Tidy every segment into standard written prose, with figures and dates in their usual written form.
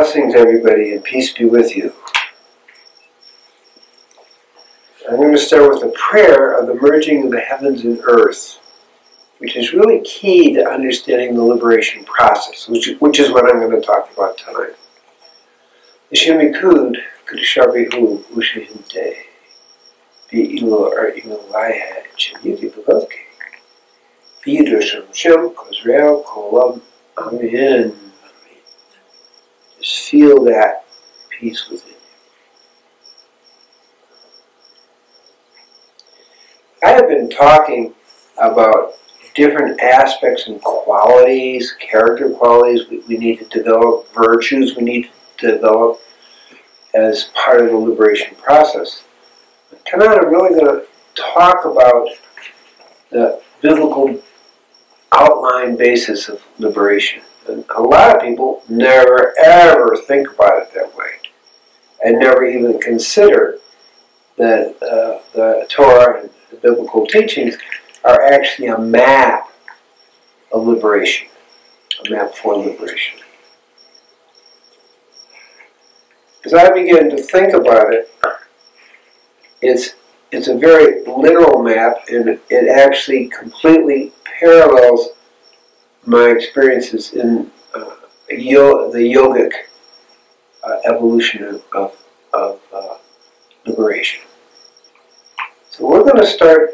Blessings, everybody, and peace be with you. I'm going to start with a prayer of the merging of the heavens and earth, which is really key to understanding the liberation process, which is what I'm going to talk about tonight. Ishimikud, Kudishabihu, Ushihinte, Be Ilo or Ilo Laiha, Chimiki Bugoke, Beadersham, Shem, Kozrael, Kolam, Amen. Just feel that peace within you. I have been talking about different aspects and qualities, character qualities we need to develop, virtues we need to develop as part of the liberation process. Tonight I'm really going to talk about the biblical outline basis of liberation. And a lot of people never ever think about it that way and never even consider that the Torah and the biblical teachings are actually a map of liberation, a map for liberation. As I begin to think about it, it's a very literal map, and it actually completely parallels my experiences in the yogic evolution of liberation. So we're going to start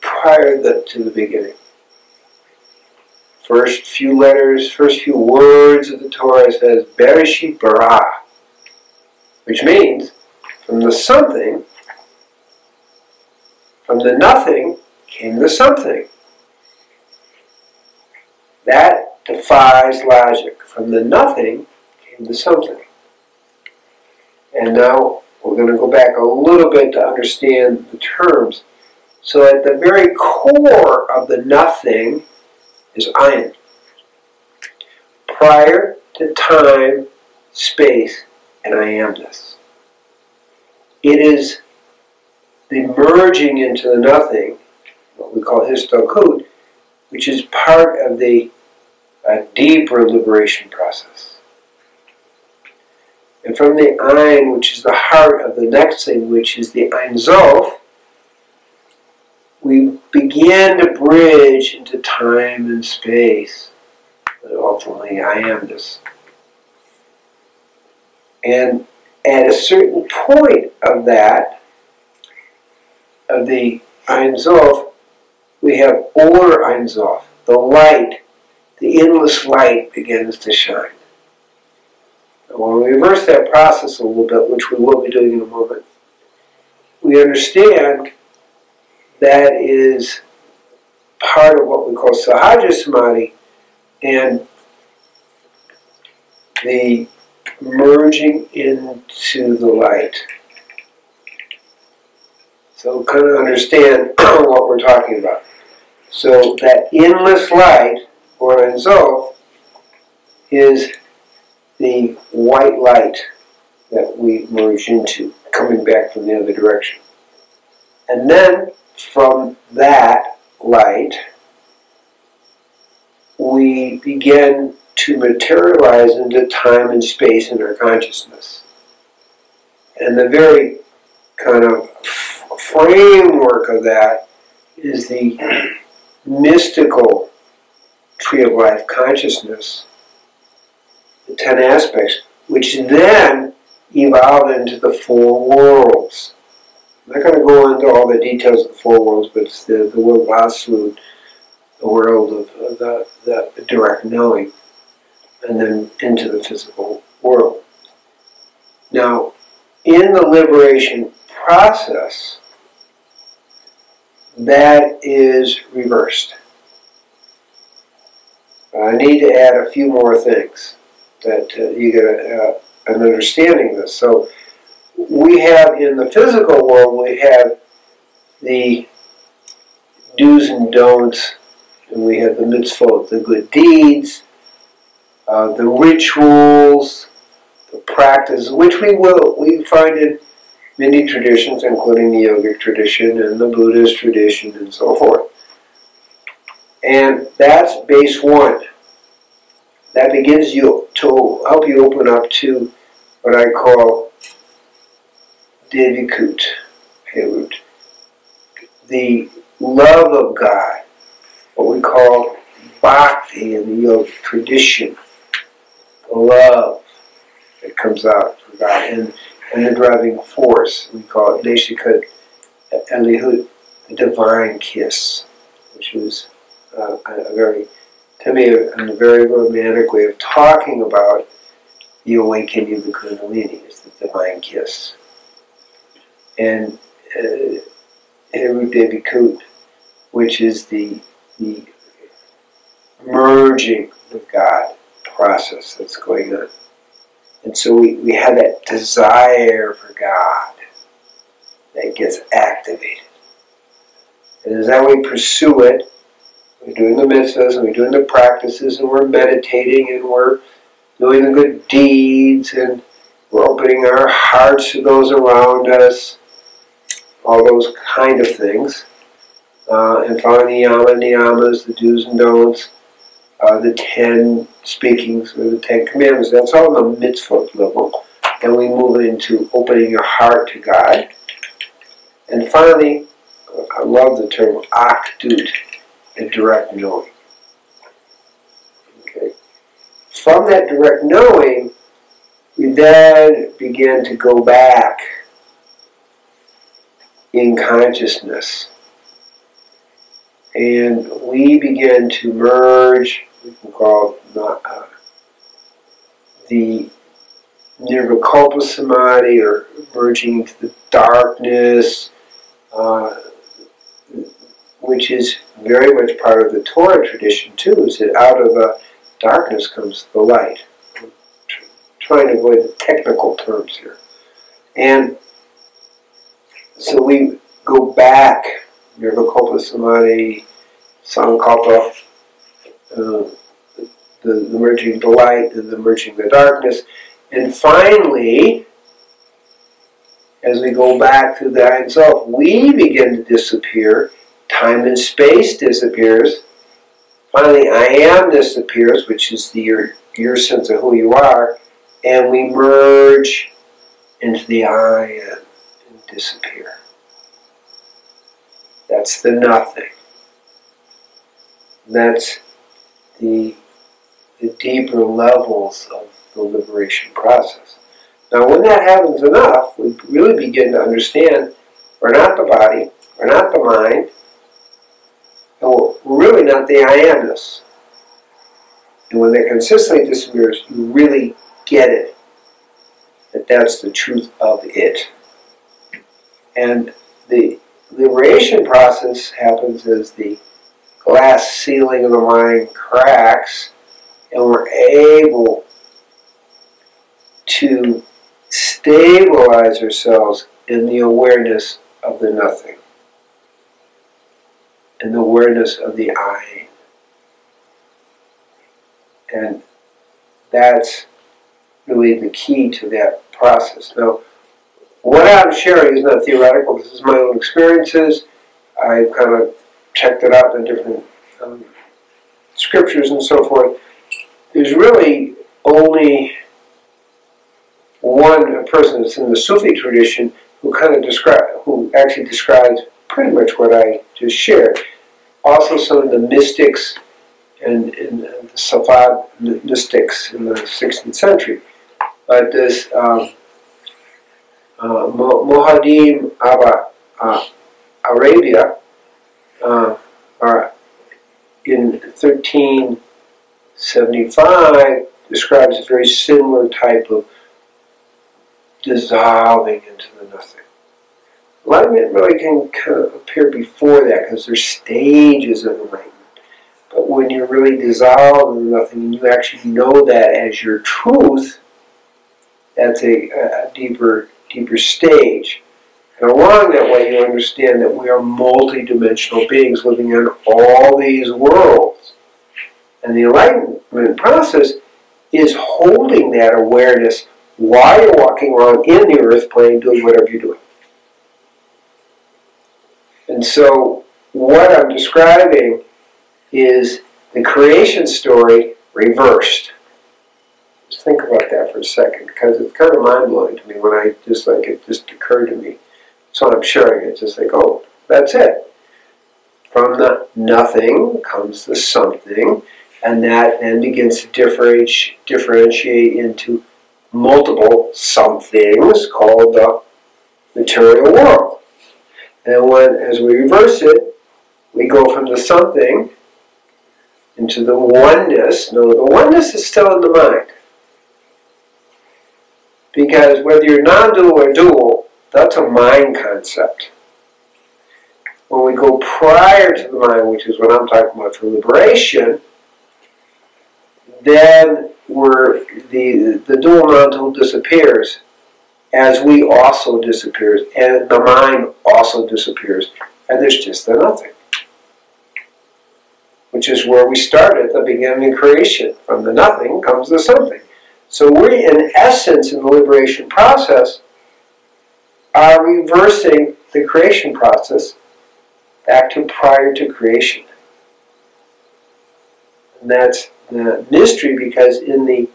prior to the beginning. First few letters, first few words of the Torah says Bereshit bara, which means from the something, from the nothing came the something. That defies logic. From the nothing came the something. And now we're going to go back a little bit to understand the terms. So at the very core of the nothing is Ayin. Prior to time, space, and I amness. It is the merging into the nothing, what we call histokud, which is part of the deeper liberation process. And from the Ein, which is the heart of the next thing, which is the Ein Zof, we begin to bridge into time and space, but ultimately I amness. And at a certain point of that, of the Ein Zof, we have Or Ein Zof, the light. The endless light begins to shine. And when we reverse that process a little bit, which we will be doing in a moment, we understand that is part of what we call Sahaja Samadhi and the merging into the light. So kind of understand what we're talking about. So that endless light, or Ein Zof, is the white light that we merge into, coming back from the other direction. And then from that light, we begin to materialize into time and space in our consciousness. And the very kind of framework of that is the mystical Tree of Life consciousness, the 10 aspects, which then evolve into the 4 worlds. I'm not going to go into all the details of the 4 worlds, but it's the world of Absolute, the world of the direct knowing, and then into the physical world. Now, in the liberation process, that is reversed. I need to add a few more things that you get an understanding of this. So we have in the physical world, we have the do's and don'ts, and we have the mitzvot, the good deeds, the rituals, the practice, which we find in many traditions, including the yogic tradition and the Buddhist tradition and so forth. And that's base 1. That begins you to help you open up to what I call Devikut, the love of God, what we call bhakti in the yoga tradition, the love that comes out from God, and the driving force. We call it Deshikut Elihut, the divine kiss, which is a very, to me, a very romantic way of talking about the awakening of the Kundalini, is the divine kiss. And Heru Devikut, which is the merging with God process that's going on. And so we have that desire for God that gets activated. And as that we pursue it, we're doing the mitzvahs, and we're doing the practices, and we're meditating, and we're doing the good deeds, and we're opening our hearts to those around us, all those kind of things, and following the niyamas, the do's and don'ts, the 10 speakings, or the 10 commandments. That's all on the mitzvah level. And we move into opening your heart to God. And finally, I love the term akdut, the direct knowing. Okay. From that direct knowing, we then begin to go back in consciousness. And we begin to merge, we can call it the nirvikalpa samadhi, or merging into the darkness, which is very much part of the Torah tradition too, is that out of the darkness comes the light. I'm trying to avoid the technical terms here. And so we go back, nirvikalpa samadhi, sankalpa, the merging the light and the merging the darkness. And finally, as we go back to the I and self, we begin to disappear. Time and space disappears. Finally, I am disappears, which is your sense of who you are, and we merge into the I am and disappear. That's the nothing. That's the deeper levels of the liberation process. Now, when that happens enough, we really begin to understand we're not the body, we're not the mind, and we're really not the I amness. And when that consistently disappears, you really get it, that that's the truth of it. And the liberation process happens as the glass ceiling of the mind cracks, and we're able to stabilize ourselves in the awareness of the nothing, in the awareness of the I. And that's really the key to that process. Now, what I'm sharing is not theoretical. This is my own experiences. I've kind of checked it out in different scriptures and so forth. There's really only one person that's in the Sufi tradition who actually describes pretty much what I just shared. Also, some of the mystics and the Safad mystics in the 16th century. But this Mohadim Arabia, in 1375, describes a very similar type of dissolving into the nothing. Enlightenment really can kind of appear before that, because there's stages of enlightenment. But when you're really dissolved in nothing, and you actually know that as your truth, that's a deeper stage. And along that way, you understand that we are multidimensional beings living in all these worlds. And the enlightenment process is holding that awareness while you're walking around in the earth plane doing whatever you're doing. And so what I'm describing is the creation story reversed. Just think about that for a second, because it's kind of mind-blowing to me when it just occurred to me. So I'm sharing it, just like, oh, that's it. From the nothing comes the something, and that then begins to differentiate into multiple somethings called the material world. And as we reverse it, we go from the something into the oneness. No, the oneness is still in the mind. Because whether you're non-dual or dual, that's a mind concept. When we go prior to the mind, which is what I'm talking about for liberation, then the dual non-dual disappears as we also disappears, and the mind also disappears, and there's just the nothing, which is where we started at the beginning of creation. From the nothing comes the something. So we, in essence, in the liberation process, are reversing the creation process back to prior to creation. And that's the mystery, because in the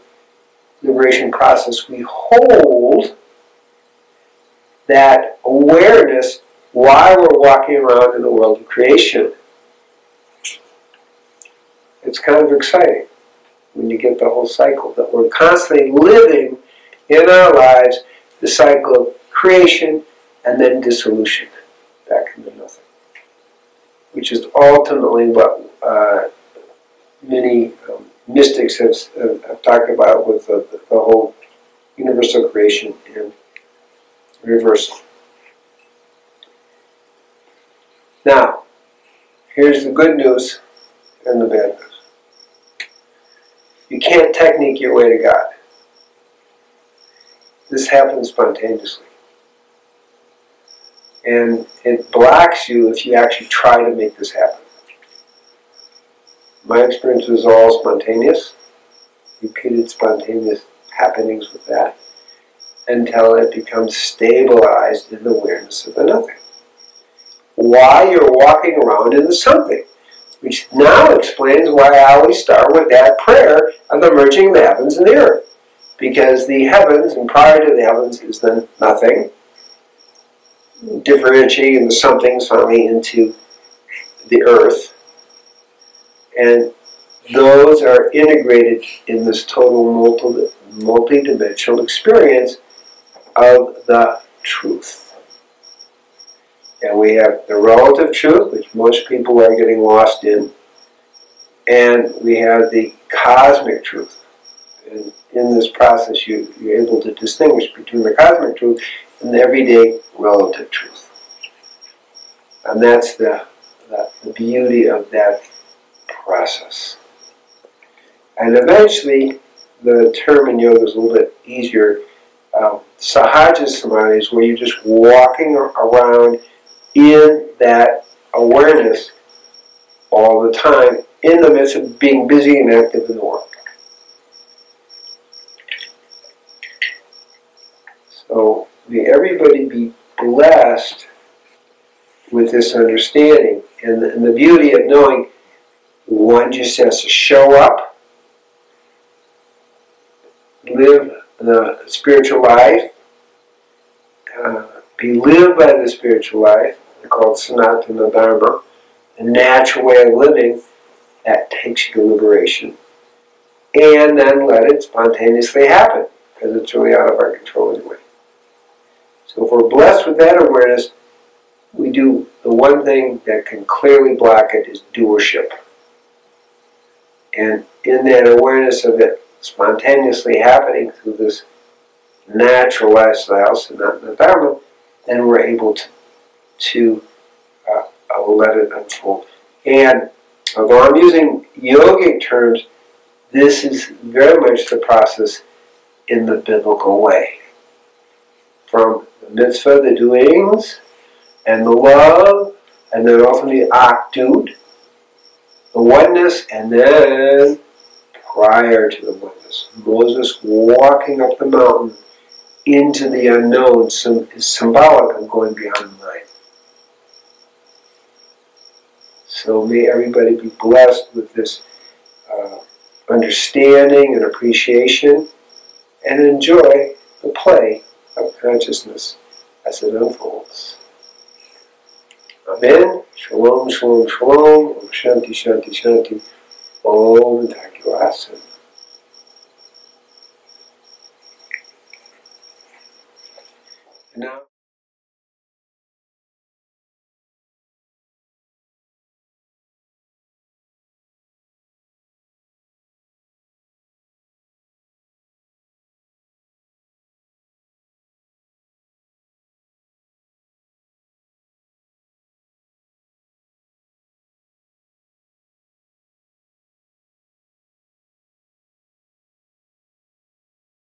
liberation process we hold that awareness while we're walking around in the world of creation. It's kind of exciting when you get the whole cycle, that we're constantly living in our lives the cycle of creation and then dissolution back into nothing, which is ultimately what many mystics have talked about with the whole universal creation and reversal. Now, here's the good news and the bad news. You can't technique your way to God. This happens spontaneously. And it blocks you if you actually try to make this happen. My experience was all spontaneous, repeated spontaneous happenings with that, until it becomes stabilized in the awareness of the nothing. While you're walking around in the something, which now explains why I always start with that prayer of the merging of the heavens and the earth. Because the heavens, and prior to the heavens, is the nothing, differentiating the somethings finally into the earth. And those are integrated in this total multi-dimensional experience of the truth. And we have the relative truth, which most people are getting lost in, and we have the cosmic truth. And in this process, you're able to distinguish between the cosmic truth and the everyday relative truth. And that's the beauty of that process. And eventually, the term in yoga is a little bit easier. Sahaja Samadhi is where you're just walking around in that awareness all the time, in the midst of being busy and active in the world. So may everybody be blessed with this understanding and the beauty of knowing one just has to show up, live the spiritual life, be lived by the spiritual life, called Sanatana Dharma, the natural way of living that takes you to liberation. And then let it spontaneously happen, because it's really out of our control anyway. So if we're blessed with that awareness, we do the one thing that can clearly block it is doership. And in that awareness of it spontaneously happening through this natural lifestyle, Sanatana Dharma, then we're able to let it unfold. And although I'm using yogic terms, this is very much the process in the biblical way. From the mitzvah, the doings, and the love, and then ultimately akdut, the oneness, and then prior to the oneness, Moses walking up the mountain into the unknown is symbolic of going beyond the mind. So may everybody be blessed with this understanding and appreciation and enjoy the play of consciousness as it unfolds. Amen. Shalom, shalom, shalom. Om Shanti, Shanti, Shanti. Om Takyuasan. Now.